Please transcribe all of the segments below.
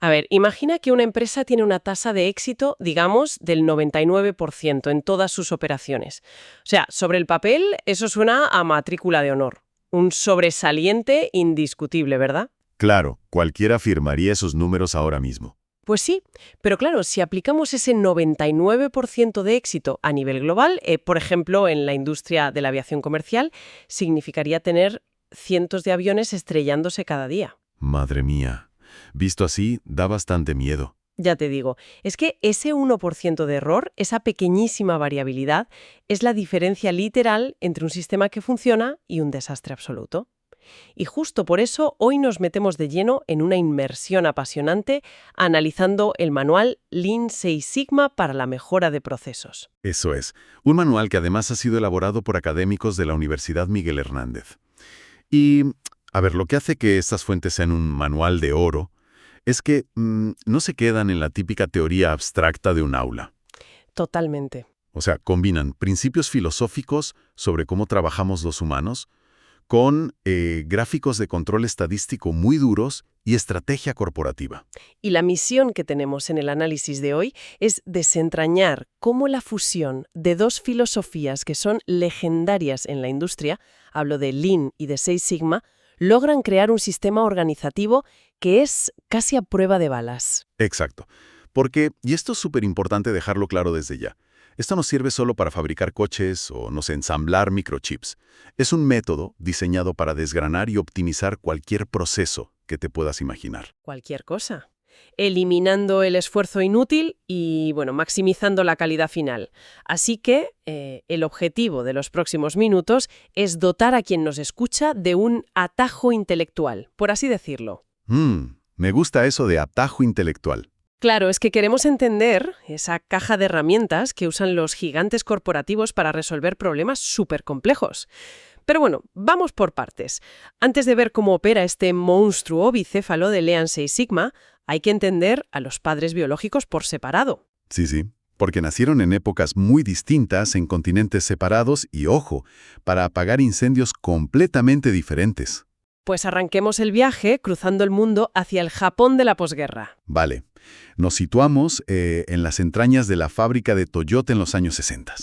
A ver, imagina que una empresa tiene una tasa de éxito, digamos, del 99% en todas sus operaciones. O sea, sobre el papel eso suena a matrícula de honor. Un sobresaliente indiscutible, ¿verdad? Claro, cualquiera firmaría esos números ahora mismo. Pues sí, pero claro, si aplicamos ese 99% de éxito a nivel global, por ejemplo, en la industria de la aviación comercial, significaría tener cientos de aviones estrellándose cada día. Madre mía. Visto así, da bastante miedo. Ya te digo, es que ese 1% de error, esa pequeñísima variabilidad, es la diferencia literal entre un sistema que funciona y un desastre absoluto. Y justo por eso hoy nos metemos de lleno en una inmersión apasionante analizando el manual Lean Six Sigma para la mejora de procesos. Eso es. Un manual que además ha sido elaborado por académicos de la Universidad Miguel Hernández. Y, a ver, lo que hace que estas fuentes sean un manual de oro es que no se quedan en la típica teoría abstracta de un aula. Totalmente. O sea, combinan principios filosóficos sobre cómo trabajamos los humanos con gráficos de control estadístico muy duros y estrategia corporativa. Y la misión que tenemos en el análisis de hoy es desentrañar cómo la fusión de dos filosofías que son legendarias en la industria, hablo de Lean y de Six Sigma, logran crear un sistema organizativo que es casi a prueba de balas. Exacto. Porque, y esto es súper importante dejarlo claro desde ya, esto no sirve solo para fabricar coches o, no sé, ensamblar microchips. Es un método diseñado para desgranar y optimizar cualquier proceso que te puedas imaginar. Cualquier cosa. Eliminando el esfuerzo inútil y, bueno, maximizando la calidad final. Así que el objetivo de los próximos minutos es dotar a quien nos escucha de un atajo intelectual, por así decirlo. Me gusta eso de atajo intelectual. Claro, es que queremos entender esa caja de herramientas que usan los gigantes corporativos para resolver problemas súper complejos. Pero bueno, vamos por partes. Antes de ver cómo opera este monstruo bicéfalo de Lean Six Sigma, hay que entender a los padres biológicos por separado. Sí, porque nacieron en épocas muy distintas, en continentes separados y, ojo, para apagar incendios completamente diferentes. Pues arranquemos el viaje cruzando el mundo hacia el Japón de la posguerra. Vale. Nos situamos en las entrañas de la fábrica de Toyota en los años 60.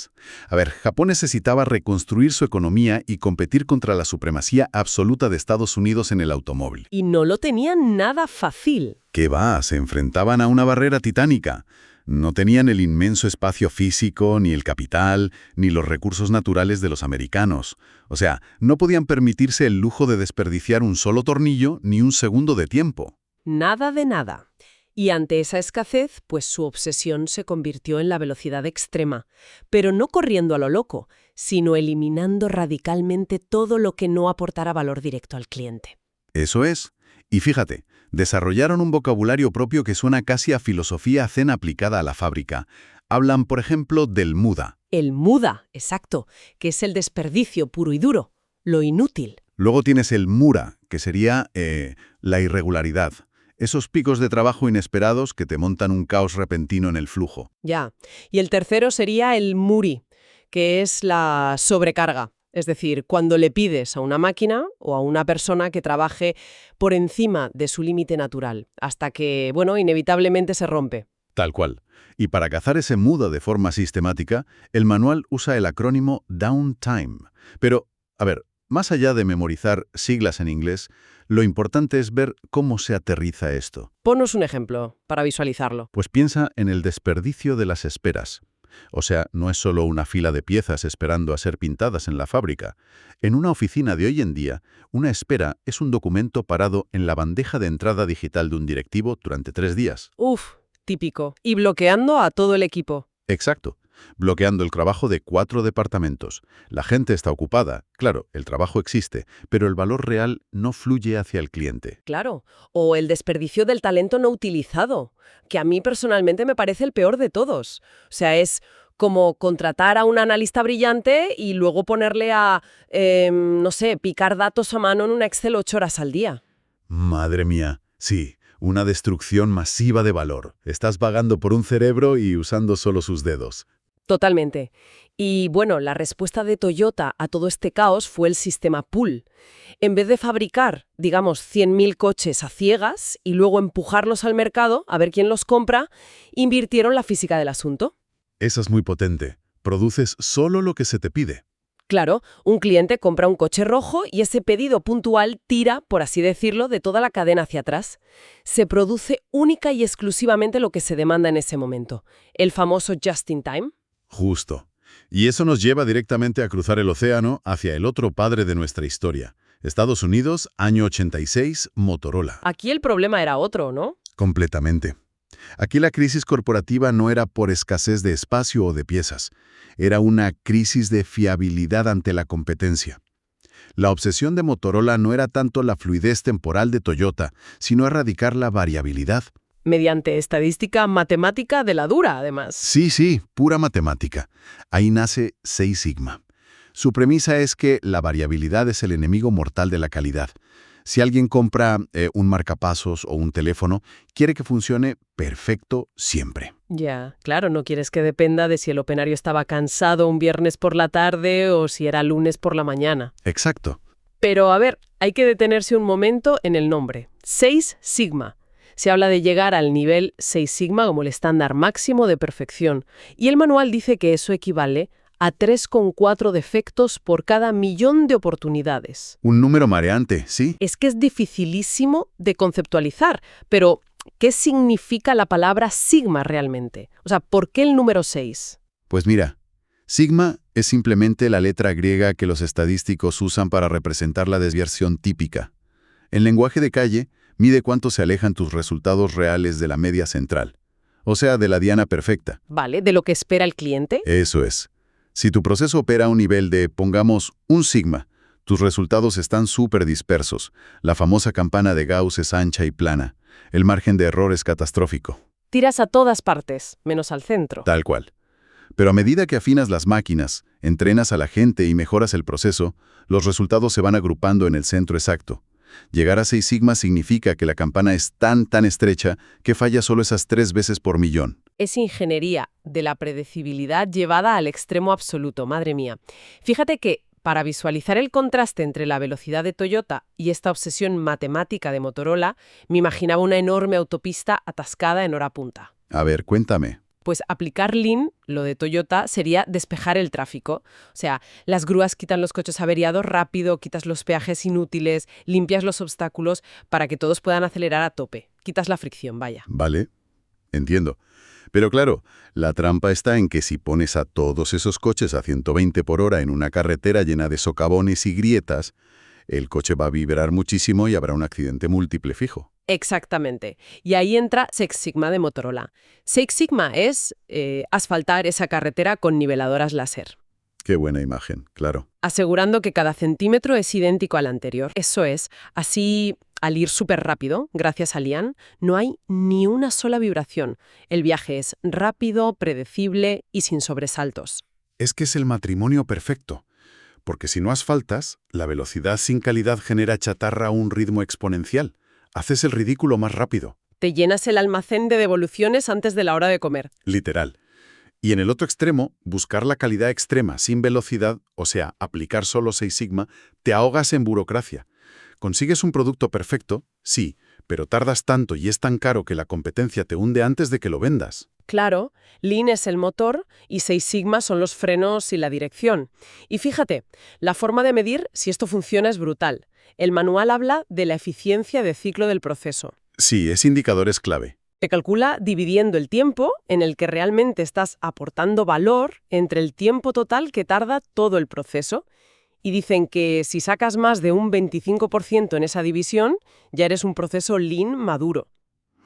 A ver, Japón necesitaba reconstruir su economía y competir contra la supremacía absoluta de Estados Unidos en el automóvil. Y no lo tenían nada fácil. ¿Qué va? Se enfrentaban a una barrera titánica. No tenían el inmenso espacio físico, ni el capital, ni los recursos naturales de los americanos. O sea, no podían permitirse el lujo de desperdiciar un solo tornillo ni un segundo de tiempo. Nada de nada. Y ante esa escasez, pues su obsesión se convirtió en la velocidad extrema, pero no corriendo a lo loco, sino eliminando radicalmente todo lo que no aportara valor directo al cliente. Eso es. Y fíjate, desarrollaron un vocabulario propio que suena casi a filosofía zen aplicada a la fábrica. Hablan, por ejemplo, del muda. El muda, exacto, que es el desperdicio puro y duro, lo inútil. Luego tienes el mura, que sería la irregularidad. Esos picos de trabajo inesperados que te montan un caos repentino en el flujo. Ya. Y el tercero sería el muri, que es la sobrecarga. Es decir, cuando le pides a una máquina o a una persona que trabaje por encima de su límite natural, hasta que, bueno, inevitablemente se rompe. Tal cual. Y para cazar ese muda de forma sistemática, el manual usa el acrónimo downtime. Pero, a ver, más allá de memorizar siglas en inglés, lo importante es ver cómo se aterriza esto. Ponos un ejemplo para visualizarlo. Pues piensa en el desperdicio de las esperas. O sea, no es solo una fila de piezas esperando a ser pintadas en la fábrica. En una oficina de hoy en día, una espera es un documento parado en la bandeja de entrada digital de un directivo durante 3 días. Uf, típico. Y bloqueando a todo el equipo. Exacto. Bloqueando el trabajo de 4 departamentos. La gente está ocupada, claro, el trabajo existe, pero el valor real no fluye hacia el cliente. Claro. O el desperdicio del talento no utilizado, que a mí personalmente me parece el peor de todos. O sea, es como contratar a un analista brillante y luego ponerle a, no sé, picar datos a mano en un Excel 8 horas al día. Madre mía, sí. Una destrucción masiva de valor. Estás vagando por un cerebro y usando solo sus dedos. Totalmente. Y bueno, la respuesta de Toyota a todo este caos fue el sistema pool. En vez de fabricar, digamos, 100.000 coches a ciegas y luego empujarlos al mercado a ver quién los compra, invirtieron la física del asunto. Esa es muy potente. Produces solo lo que se te pide. Claro, un cliente compra un coche rojo y ese pedido puntual tira, por así decirlo, de toda la cadena hacia atrás. Se produce única y exclusivamente lo que se demanda en ese momento, el famoso just in time. Justo. Y eso nos lleva directamente a cruzar el océano hacia el otro padre de nuestra historia. Estados Unidos, año 86, Motorola. Aquí el problema era otro, ¿no? Completamente. Aquí la crisis corporativa no era por escasez de espacio o de piezas. Era una crisis de fiabilidad ante la competencia. La obsesión de Motorola no era tanto la fluidez temporal de Toyota, sino erradicar la variabilidad. Mediante estadística matemática de la dura, además. Sí, pura matemática. Ahí nace Six Sigma. Su premisa es que la variabilidad es el enemigo mortal de la calidad. Si alguien compra un marcapasos o un teléfono, quiere que funcione perfecto siempre. Ya, claro, no quieres que dependa de si el operario estaba cansado un viernes por la tarde o si era lunes por la mañana. Exacto. Pero, a ver, hay que detenerse un momento en el nombre. Six Sigma. Se habla de llegar al nivel 6 Sigma como el estándar máximo de perfección. Y el manual dice que eso equivale a 3,4 defectos por cada millón de oportunidades. Un número mareante, ¿sí? Es que es dificilísimo de conceptualizar, pero ¿qué significa la palabra sigma realmente? O sea, ¿por qué el número 6? Pues mira, sigma es simplemente la letra griega que los estadísticos usan para representar la desviación típica. En lenguaje de calle, mide cuánto se alejan tus resultados reales de la media central, o sea, de la diana perfecta. Vale, ¿de lo que espera el cliente? Eso es. Si tu proceso opera a un nivel de, pongamos, un sigma, tus resultados están súper dispersos. La famosa campana de Gauss es ancha y plana. El margen de error es catastrófico. Tiras a todas partes, menos al centro. Tal cual. Pero a medida que afinas las máquinas, entrenas a la gente y mejoras el proceso, los resultados se van agrupando en el centro exacto. Llegar a 6 sigma significa que la campana es tan estrecha que falla solo esas 3 veces por millón. Es ingeniería de la predecibilidad llevada al extremo absoluto, madre mía. Fíjate que, para visualizar el contraste entre la velocidad de Toyota y esta obsesión matemática de Motorola, me imaginaba una enorme autopista atascada en hora punta. A ver, cuéntame. Pues aplicar Lean, lo de Toyota, sería despejar el tráfico. O sea, las grúas quitan los coches averiados rápido, quitas los peajes inútiles, limpias los obstáculos para que todos puedan acelerar a tope. Quitas la fricción, vaya. Vale, entiendo. Pero claro, la trampa está en que si pones a todos esos coches a 120 por hora en una carretera llena de socavones y grietas, el coche va a vibrar muchísimo y habrá un accidente múltiple fijo. Exactamente. Y ahí entra Six Sigma de Motorola. Six Sigma es asfaltar esa carretera con niveladoras láser. Qué buena imagen, claro. Asegurando que cada centímetro es idéntico al anterior. Eso es, así, al ir súper rápido, gracias a Lian, no hay ni una sola vibración. El viaje es rápido, predecible y sin sobresaltos. Es que es el matrimonio perfecto. Porque si no asfaltas, la velocidad sin calidad genera chatarra a un ritmo exponencial. Haces el ridículo más rápido. Te llenas el almacén de devoluciones antes de la hora de comer. Literal. Y en el otro extremo, buscar la calidad extrema sin velocidad, o sea, aplicar solo 6 sigma, te ahogas en burocracia. Consigues un producto perfecto, sí, pero tardas tanto y es tan caro que la competencia te hunde antes de que lo vendas. Claro, Lean es el motor y 6 Sigma son los frenos y la dirección. Y fíjate, la forma de medir si esto funciona es brutal. El manual habla de la eficiencia de ciclo del proceso. Sí, ese indicador es clave. Se calcula dividiendo el tiempo en el que realmente estás aportando valor entre el tiempo total que tarda todo el proceso. Y dicen que si sacas más de un 25% en esa división, ya eres un proceso Lean maduro.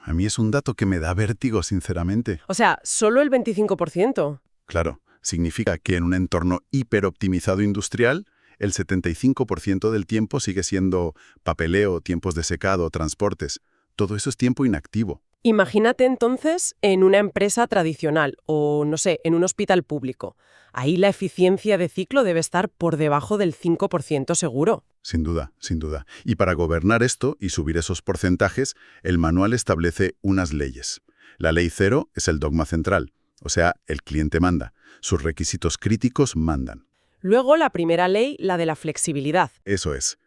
A mí es un dato que me da vértigo, sinceramente. O sea, ¿solo el 25%? Claro, significa que en un entorno hiperoptimizado industrial, el 75% del tiempo sigue siendo papeleo, tiempos de secado, transportes. Todo eso es tiempo inactivo. Imagínate entonces en una empresa tradicional o, no sé, en un hospital público. Ahí la eficiencia de ciclo debe estar por debajo del 5% seguro. Sin duda, sin duda. Y para gobernar esto y subir esos porcentajes, el manual establece unas leyes. La ley 0 es el dogma central, o sea, el cliente manda. Sus requisitos críticos mandan. Luego, la primera ley, la de la flexibilidad. Eso es.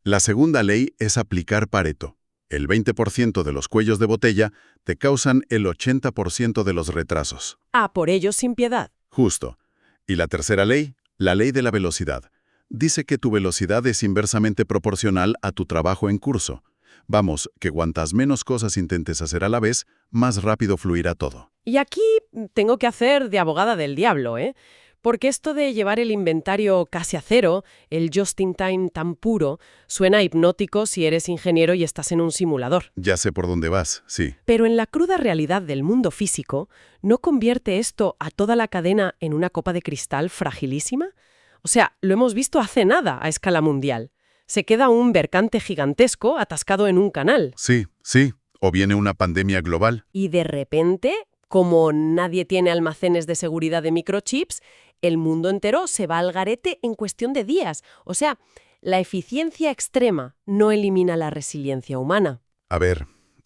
La segunda ley es aplicar Pareto. El 20% de los cuellos de botella te causan el 80% de los retrasos. Ah, por ello sin piedad. Justo. Y la tercera ley, la ley de la velocidad. Dice que tu velocidad es inversamente proporcional a tu trabajo en curso. Vamos, que cuantas menos cosas intentes hacer a la vez, más rápido fluirá todo. Y aquí tengo que hacer de abogada del diablo, ¿eh? Porque esto de llevar el inventario casi a cero, el just-in-time tan puro, suena hipnótico si eres ingeniero y estás en un simulador. Ya sé por dónde vas, sí. Pero en la cruda realidad del mundo físico, ¿no convierte esto a toda la cadena en una copa de cristal fragilísima? O sea, lo hemos visto hace nada a escala mundial. Se queda un bercante gigantesco atascado en un canal. Sí, sí. O viene una pandemia global. Y de repente, como nadie tiene almacenes de seguridad de microchips, el mundo entero se va al garete en cuestión de días. O sea, la eficiencia extrema no elimina la resiliencia humana. A ver,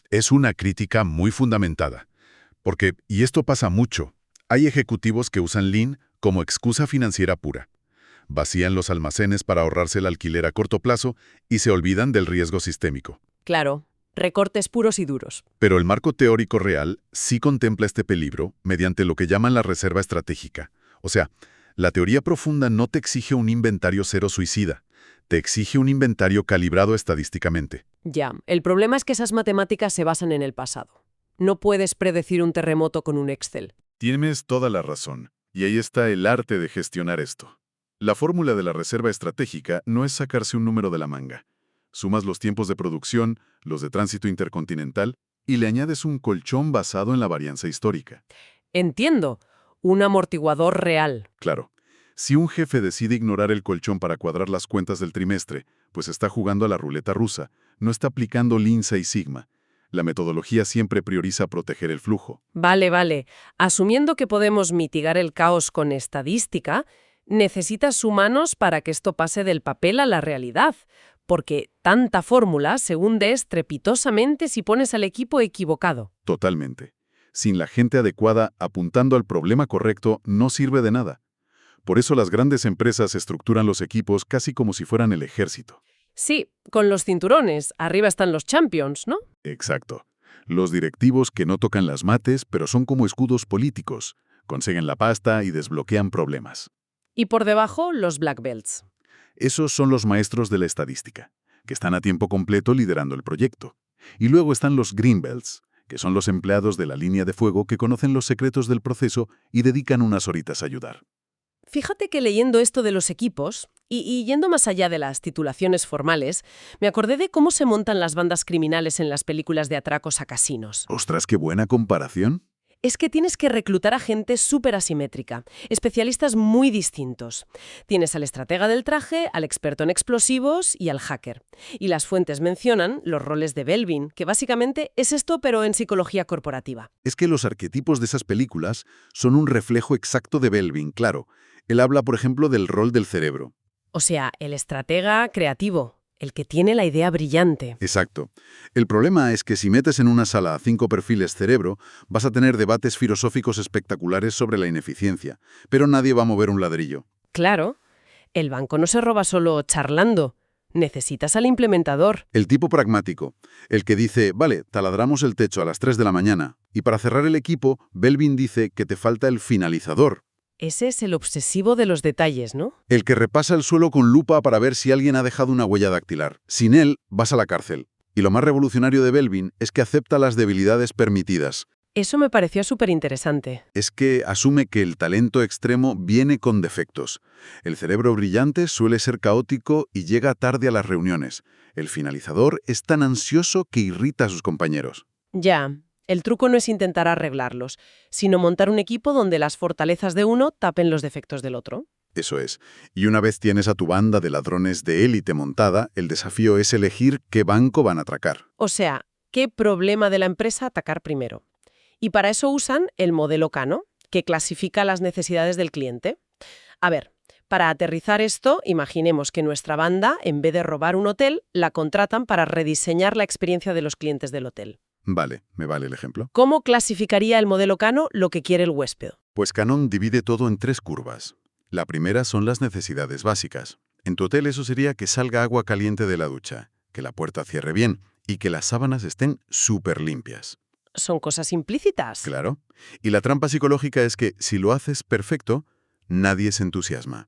es una crítica muy fundamentada. Porque, y esto pasa mucho, hay ejecutivos que usan Lean como excusa financiera pura. Vacían los almacenes para ahorrarse el alquiler a corto plazo y se olvidan del riesgo sistémico. Claro, recortes puros y duros. Pero el marco teórico real sí contempla este peligro mediante lo que llaman la reserva estratégica. O sea, la teoría profunda no te exige un inventario cero suicida, te exige un inventario calibrado estadísticamente. Ya, el problema es que esas matemáticas se basan en el pasado. No puedes predecir un terremoto con un Excel. Tienes toda la razón, y ahí está el arte de gestionar esto. La fórmula de la reserva estratégica no es sacarse un número de la manga. Sumas los tiempos de producción, los de tránsito intercontinental, y le añades un colchón basado en la varianza histórica. Entiendo, un amortiguador real. Claro, si un jefe decide ignorar el colchón para cuadrar las cuentas del trimestre, pues está jugando a la ruleta rusa, no está aplicando Lean Six Sigma. La metodología siempre prioriza proteger el flujo. Vale. Asumiendo que podemos mitigar el caos con estadística, necesitas humanos para que esto pase del papel a la realidad, porque tanta fórmula se hunde estrepitosamente si pones al equipo equivocado. Totalmente. Sin la gente adecuada apuntando al problema correcto, no sirve de nada. Por eso las grandes empresas estructuran los equipos casi como si fueran el ejército. Sí, con los cinturones, arriba están los champions, ¿no? Exacto. Los directivos que no tocan las mates, pero son como escudos políticos. Consiguen la pasta y desbloquean problemas. Y por debajo, los black belts. Esos son los maestros de la estadística, que están a tiempo completo liderando el proyecto. Y luego están los green belts, que son los empleados de la línea de fuego que conocen los secretos del proceso y dedican unas horitas a ayudar. Fíjate que leyendo esto de los equipos, y yendo más allá de las titulaciones formales, me acordé de cómo se montan las bandas criminales en las películas de atracos a casinos. ¡Ostras, qué buena comparación! Es que tienes que reclutar a gente súper asimétrica, especialistas muy distintos. Tienes al estratega del traje, al experto en explosivos y al hacker. Y las fuentes mencionan los roles de Belbin, que básicamente es esto pero en psicología corporativa. Es que los arquetipos de esas películas son un reflejo exacto de Belbin, claro. Él habla, por ejemplo, del rol del cerebro. O sea, el estratega creativo, el que tiene la idea brillante. Exacto. El problema es que si metes en una sala a 5 perfiles cerebro, vas a tener debates filosóficos espectaculares sobre la ineficiencia, pero nadie va a mover un ladrillo. Claro, el banco no se roba solo charlando. Necesitas al implementador. El tipo pragmático, el que dice, vale, taladramos el techo a las 3 de la mañana, y para cerrar el equipo, Belbin dice que te falta el finalizador. Ese es el obsesivo de los detalles, ¿no? El que repasa el suelo con lupa para ver si alguien ha dejado una huella dactilar. Sin él, vas a la cárcel. Y lo más revolucionario de Belbin es que acepta las debilidades permitidas. Eso me pareció súper interesante. Es que asume que el talento extremo viene con defectos. El cerebro brillante suele ser caótico y llega tarde a las reuniones. El finalizador es tan ansioso que irrita a sus compañeros. Ya, el truco no es intentar arreglarlos, sino montar un equipo donde las fortalezas de uno tapen los defectos del otro. Eso es. Y una vez tienes a tu banda de ladrones de élite montada, el desafío es elegir qué banco van a atracar. O sea, qué problema de la empresa atacar primero. Y para eso usan el modelo Kano, que clasifica las necesidades del cliente. A ver, para aterrizar esto, imaginemos que nuestra banda, en vez de robar un hotel, la contratan para rediseñar la experiencia de los clientes del hotel. Vale, me vale el ejemplo. ¿Cómo clasificaría el modelo Kano lo que quiere el huésped? Pues Canon divide todo en 3 curvas. La primera son las necesidades básicas. En tu hotel eso sería que salga agua caliente de la ducha, que la puerta cierre bien y que las sábanas estén súper limpias. Son cosas implícitas. Claro. Y la trampa psicológica es que si lo haces perfecto, nadie se entusiasma.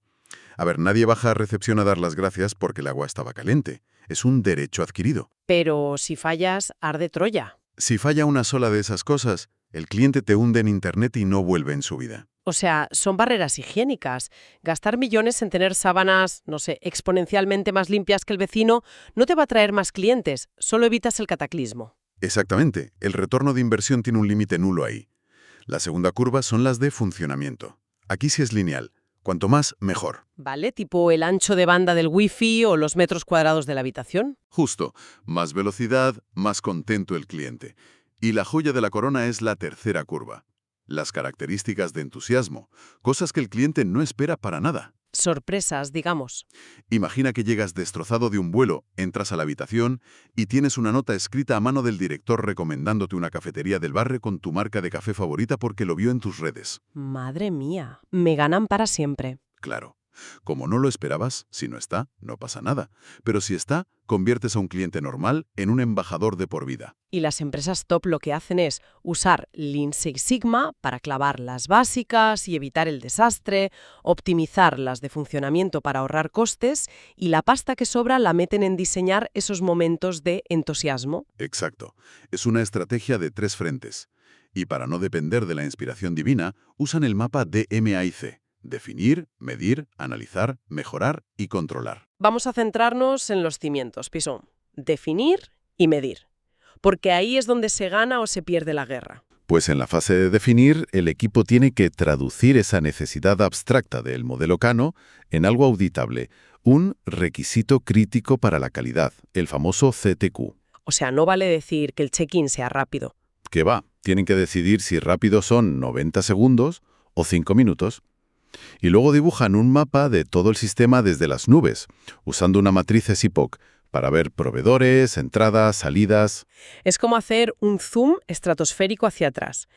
A ver, nadie baja a recepción a dar las gracias porque el agua estaba caliente. Es un derecho adquirido. Pero si fallas, arde Troya. Si falla una sola de esas cosas, el cliente te hunde en Internet y no vuelve en su vida. O sea, son barreras higiénicas. Gastar millones en tener sábanas, no sé, exponencialmente más limpias que el vecino, no te va a traer más clientes, solo evitas el cataclismo. Exactamente. El retorno de inversión tiene un límite nulo ahí. La segunda curva son las de funcionamiento. Aquí sí es lineal. Cuanto más, mejor. ¿Vale? Tipo el ancho de banda del wifi o los metros cuadrados de la habitación. Justo. Más velocidad, más contento el cliente. Y la joya de la corona es la tercera curva. Las características de entusiasmo, cosas que el cliente no espera para nada. Sorpresas, digamos. Imagina que llegas destrozado de un vuelo, entras a la habitación y tienes una nota escrita a mano del director recomendándote una cafetería del barrio con tu marca de café favorita porque lo vio en tus redes. Madre mía, me ganan para siempre. Claro. Como no lo esperabas, si no está, no pasa nada. Pero si está, conviertes a un cliente normal en un embajador de por vida. Y las empresas top lo que hacen es usar Lean Six Sigma para clavar las básicas y evitar el desastre, optimizar las de funcionamiento para ahorrar costes y la pasta que sobra la meten en diseñar esos momentos de entusiasmo. Exacto. Es una estrategia de 3 frentes. Y para no depender de la inspiración divina, usan el mapa DMAIC. Definir, medir, analizar, mejorar y controlar. Vamos a centrarnos en los cimientos, Pisón. Definir y medir. Porque ahí es donde se gana o se pierde la guerra. Pues en la fase de definir, el equipo tiene que traducir esa necesidad abstracta del modelo Kano en algo auditable, un requisito crítico para la calidad, el famoso CTQ. O sea, no vale decir que el check-in sea rápido. ¿Qué va? Tienen que decidir si rápido son 90 segundos o 5 minutos. Y luego dibujan un mapa de todo el sistema desde las nubes, usando una matriz SIPOC para ver proveedores, entradas, salidas. Es como hacer un zoom estratosférico hacia atrás.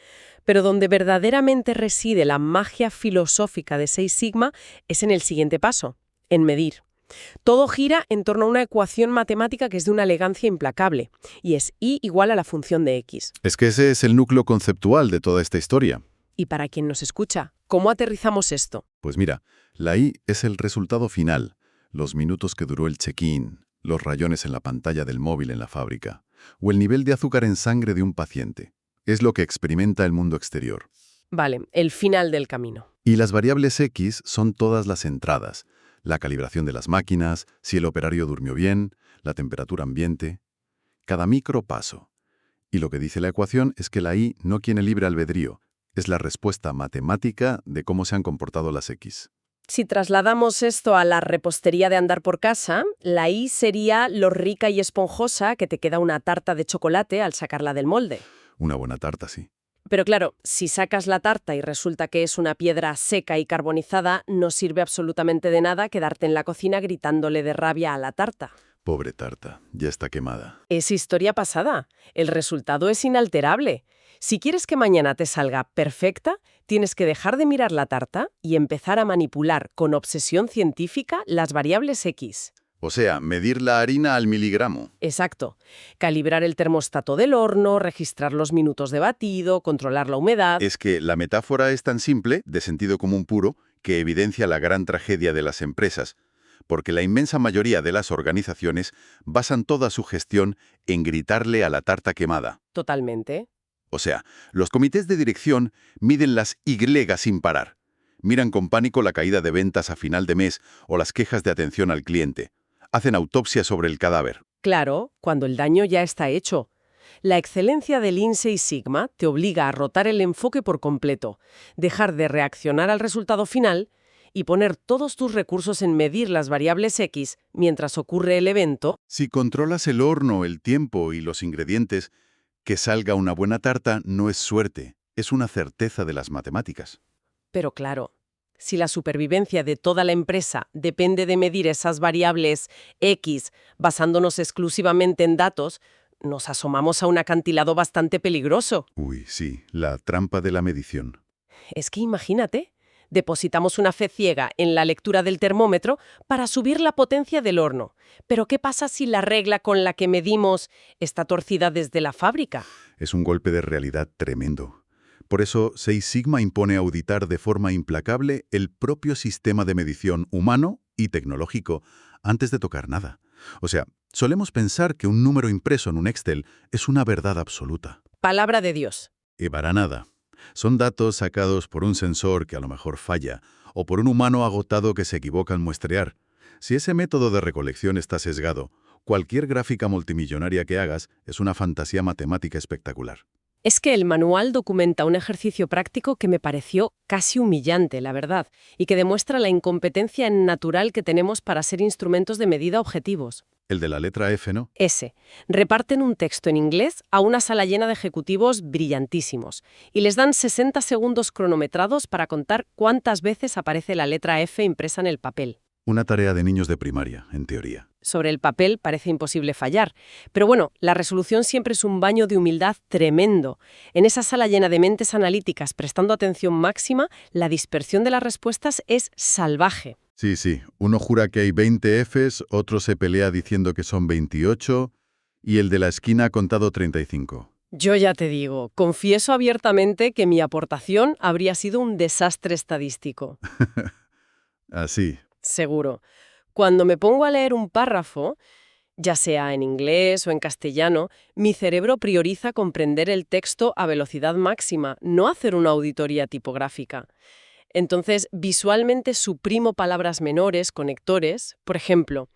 Pero donde verdaderamente reside la magia filosófica de Six Sigma es en el siguiente paso, en medir. Todo gira en torno a una ecuación matemática que es de una elegancia implacable, y es Y igual a la función de X. Es que ese es el núcleo conceptual de toda esta historia. Y para quien nos escucha, ¿cómo aterrizamos esto? Pues mira, la I es el resultado final, los minutos que duró el check-in, los rayones en la pantalla del móvil en la fábrica, o el nivel de azúcar en sangre de un paciente. Es lo que experimenta el mundo exterior. Vale, el final del camino. Y las variables X son todas las entradas, la calibración de las máquinas, si el operario durmió bien, la temperatura ambiente, cada micropaso. Y lo que dice la ecuación es que la I no tiene libre albedrío, es la respuesta matemática de cómo se han comportado las X. Si trasladamos esto a la repostería de andar por casa, la I sería lo rica y esponjosa que te queda una tarta de chocolate al sacarla del molde. Una buena tarta, sí. Pero claro, si sacas la tarta y resulta que es una piedra seca y carbonizada, no sirve absolutamente de nada quedarte en la cocina gritándole de rabia a la tarta. Pobre tarta, ya está quemada. Es historia pasada. El resultado es inalterable. Si quieres que mañana te salga perfecta, tienes que dejar de mirar la tarta y empezar a manipular con obsesión científica las variables X. O sea, medir la harina al miligramo. Exacto. Calibrar el termostato del horno, registrar los minutos de batido, controlar la humedad. Es que la metáfora es tan simple, de sentido común puro, que evidencia la gran tragedia de las empresas, porque la inmensa mayoría de las organizaciones basan toda su gestión en gritarle a la tarta quemada. Totalmente. O sea, los comités de dirección miden las Y sin parar. Miran con pánico la caída de ventas a final de mes o las quejas de atención al cliente. Hacen autopsia sobre el cadáver. Claro, cuando el daño ya está hecho. La excelencia del Lean Six Sigma te obliga a rotar el enfoque por completo, dejar de reaccionar al resultado final y poner todos tus recursos en medir las variables X mientras ocurre el evento. Si controlas el horno, el tiempo y los ingredientes, que salga una buena tarta no es suerte, es una certeza de las matemáticas. Pero claro, si la supervivencia de toda la empresa depende de medir esas variables X basándonos exclusivamente en datos, nos asomamos a un acantilado bastante peligroso. Uy, sí, la trampa de la medición. Es que imagínate, depositamos una fe ciega en la lectura del termómetro para subir la potencia del horno. Pero ¿qué pasa si la regla con la que medimos está torcida desde la fábrica? Es un golpe de realidad tremendo. Por eso, Six Sigma impone auditar de forma implacable el propio sistema de medición humano y tecnológico antes de tocar nada. O sea, solemos pensar que un número impreso en un Excel es una verdad absoluta. Palabra de Dios. Y para nada. Son datos sacados por un sensor que a lo mejor falla, o por un humano agotado que se equivoca al muestrear. Si ese método de recolección está sesgado, cualquier gráfica multimillonaria que hagas es una fantasía matemática espectacular. Es que el manual documenta un ejercicio práctico que me pareció casi humillante, la verdad, y que demuestra la incompetencia natural que tenemos para ser instrumentos de medida objetivos. El de la letra F, ¿no? Ese. Reparten un texto en inglés a una sala llena de ejecutivos brillantísimos y les dan 60 segundos cronometrados para contar cuántas veces aparece la letra F impresa en el papel. Una tarea de niños de primaria, en teoría. Sobre el papel parece imposible fallar, pero bueno, la resolución siempre es un baño de humildad tremendo. En esa sala llena de mentes analíticas prestando atención máxima, la dispersión de las respuestas es salvaje. Sí. Uno jura que hay 20 Fs, otro se pelea diciendo que son 28, y el de la esquina ha contado 35. Yo ya te digo, confieso abiertamente que mi aportación habría sido un desastre estadístico. Así. Seguro. Cuando me pongo a leer un párrafo, ya sea en inglés o en castellano, mi cerebro prioriza comprender el texto a velocidad máxima, no hacer una auditoría tipográfica. Entonces, visualmente suprimo palabras menores, conectores. Por ejemplo,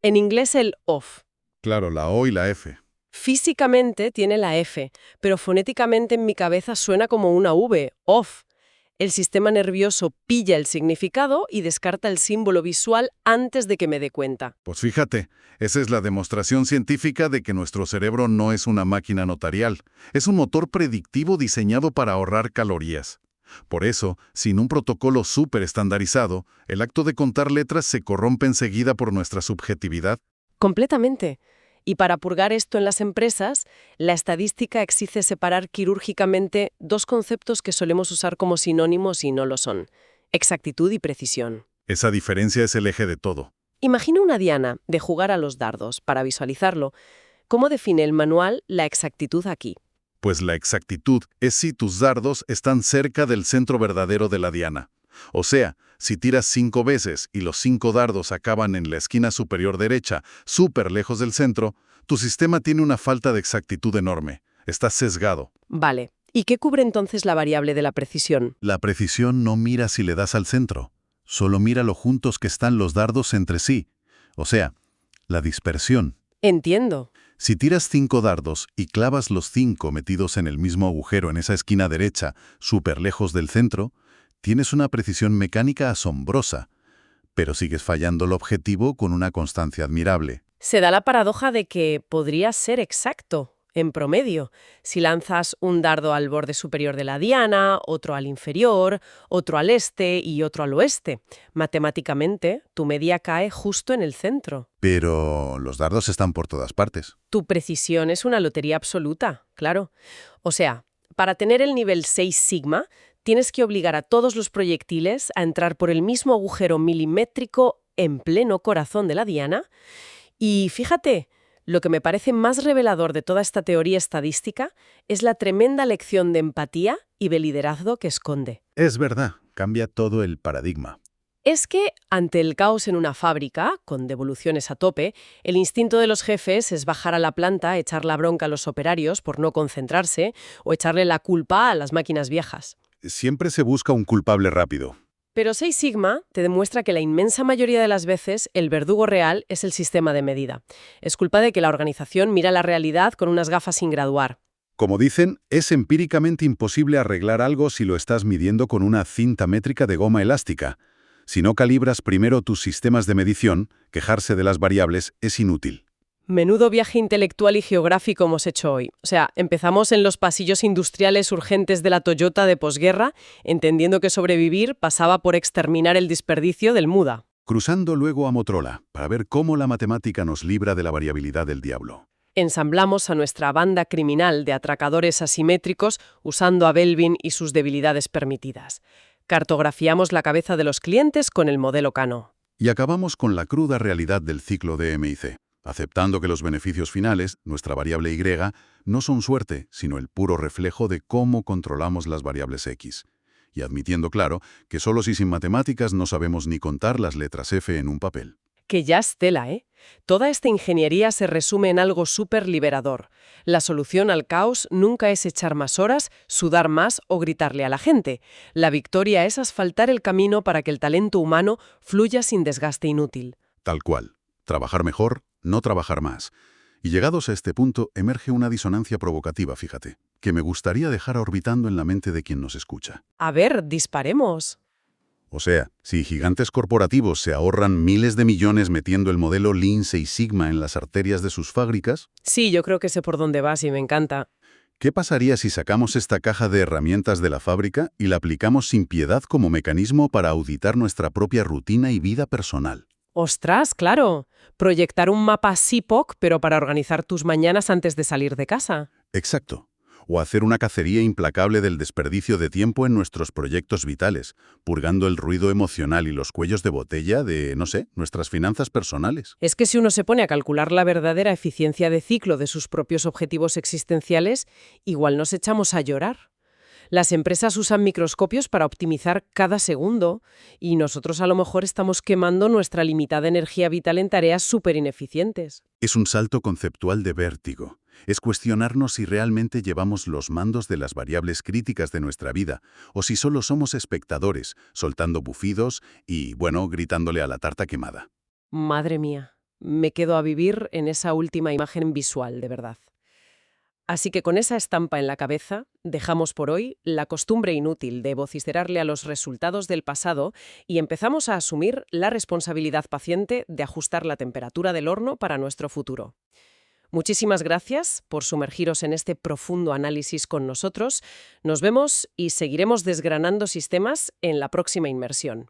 en inglés el off. Claro, la O y la F. Físicamente tiene la F, pero fonéticamente en mi cabeza suena como una V, off. El sistema nervioso pilla el significado y descarta el símbolo visual antes de que me dé cuenta. Pues fíjate, esa es la demostración científica de que nuestro cerebro no es una máquina notarial. Es un motor predictivo diseñado para ahorrar calorías. Por eso, sin un protocolo súper estandarizado, el acto de contar letras se corrompe enseguida por nuestra subjetividad. Completamente. Y para purgar esto en las empresas, la estadística exige separar quirúrgicamente dos conceptos que solemos usar como sinónimos y no lo son: exactitud y precisión. Esa diferencia es el eje de todo. Imagina una diana de jugar a los dardos. Para visualizarlo, ¿cómo define el manual la exactitud aquí? Pues la exactitud es si tus dardos están cerca del centro verdadero de la diana. O sea, si tiras 5 veces y los 5 dardos acaban en la esquina superior derecha, súper lejos del centro, tu sistema tiene una falta de exactitud enorme. Está sesgado. Vale. ¿Y qué cubre entonces la variable de la precisión? La precisión no mira si le das al centro, solo mira lo juntos que están los dardos entre sí. O sea, la dispersión. Entiendo. Si tiras 5 dardos y clavas los 5 metidos en el mismo agujero en esa esquina derecha, súper lejos del centro, tienes una precisión mecánica asombrosa, pero sigues fallando el objetivo con una constancia admirable. Se da la paradoja de que podría ser exacto, en promedio, si lanzas un dardo al borde superior de la diana, otro al inferior, otro al este y otro al oeste. Matemáticamente, tu media cae justo en el centro. Pero los dardos están por todas partes. Tu precisión es una lotería absoluta, claro. O sea, para tener el nivel 6 sigma, tienes que obligar a todos los proyectiles a entrar por el mismo agujero milimétrico en pleno corazón de la diana. Y fíjate, lo que me parece más revelador de toda esta teoría estadística es la tremenda lección de empatía y de liderazgo que esconde. Es verdad, cambia todo el paradigma. Es que, ante el caos en una fábrica, con devoluciones a tope, el instinto de los jefes es bajar a la planta, echar la bronca a los operarios por no concentrarse o echarle la culpa a las máquinas viejas. Siempre se busca un culpable rápido. Pero Six Sigma te demuestra que la inmensa mayoría de las veces el verdugo real es el sistema de medida. Es culpa de que la organización mira la realidad con unas gafas sin graduar. Como dicen, es empíricamente imposible arreglar algo si lo estás midiendo con una cinta métrica de goma elástica. Si no calibras primero tus sistemas de medición, quejarse de las variables es inútil. Menudo viaje intelectual y geográfico hemos hecho hoy. O sea, empezamos en los pasillos industriales urgentes de la Toyota de posguerra, entendiendo que sobrevivir pasaba por exterminar el desperdicio del muda. Cruzando luego a Motorola, para ver cómo la matemática nos libra de la variabilidad del diablo. Ensamblamos a nuestra banda criminal de atracadores asimétricos usando a Belvin y sus debilidades permitidas. Cartografiamos la cabeza de los clientes con el modelo Kano. Y acabamos con la cruda realidad del ciclo de MIC, aceptando que los beneficios finales, nuestra variable Y, no son suerte, sino el puro reflejo de cómo controlamos las variables X. Y admitiendo, claro, que solo si sin matemáticas no sabemos ni contar las letras F en un papel. Que ya es tela, ¿eh? Toda esta ingeniería se resume en algo súper liberador. La solución al caos nunca es echar más horas, sudar más o gritarle a la gente. La victoria es asfaltar el camino para que el talento humano fluya sin desgaste inútil. Tal cual. Trabajar mejor, no trabajar más. Y llegados a este punto, emerge una disonancia provocativa, fíjate, que me gustaría dejar orbitando en la mente de quien nos escucha. A ver, disparemos. O sea, si gigantes corporativos se ahorran miles de millones metiendo el modelo Lean Six Sigma en las arterias de sus fábricas, Sí, yo creo que sé por dónde vas y me encanta. ¿qué pasaría si sacamos esta caja de herramientas de la fábrica y la aplicamos sin piedad como mecanismo para auditar nuestra propia rutina y vida personal? ¡Ostras, claro! Proyectar un mapa SIPOC, pero para organizar tus mañanas antes de salir de casa. Exacto. O hacer una cacería implacable del desperdicio de tiempo en nuestros proyectos vitales, purgando el ruido emocional y los cuellos de botella de, no sé, nuestras finanzas personales. Es que si uno se pone a calcular la verdadera eficiencia de ciclo de sus propios objetivos existenciales, igual nos echamos a llorar. Las empresas usan microscopios para optimizar cada segundo y nosotros a lo mejor estamos quemando nuestra limitada energía vital en tareas súper ineficientes. Es un salto conceptual de vértigo. Es cuestionarnos si realmente llevamos los mandos de las variables críticas de nuestra vida, o si solo somos espectadores, soltando bufidos y, bueno, gritándole a la tarta quemada. Madre mía, me quedo a vivir en esa última imagen visual, de verdad. Así que con esa estampa en la cabeza, dejamos por hoy la costumbre inútil de vociferarle a los resultados del pasado y empezamos a asumir la responsabilidad paciente de ajustar la temperatura del horno para nuestro futuro. Muchísimas gracias por sumergiros en este profundo análisis con nosotros. Nos vemos y seguiremos desgranando sistemas en la próxima inmersión.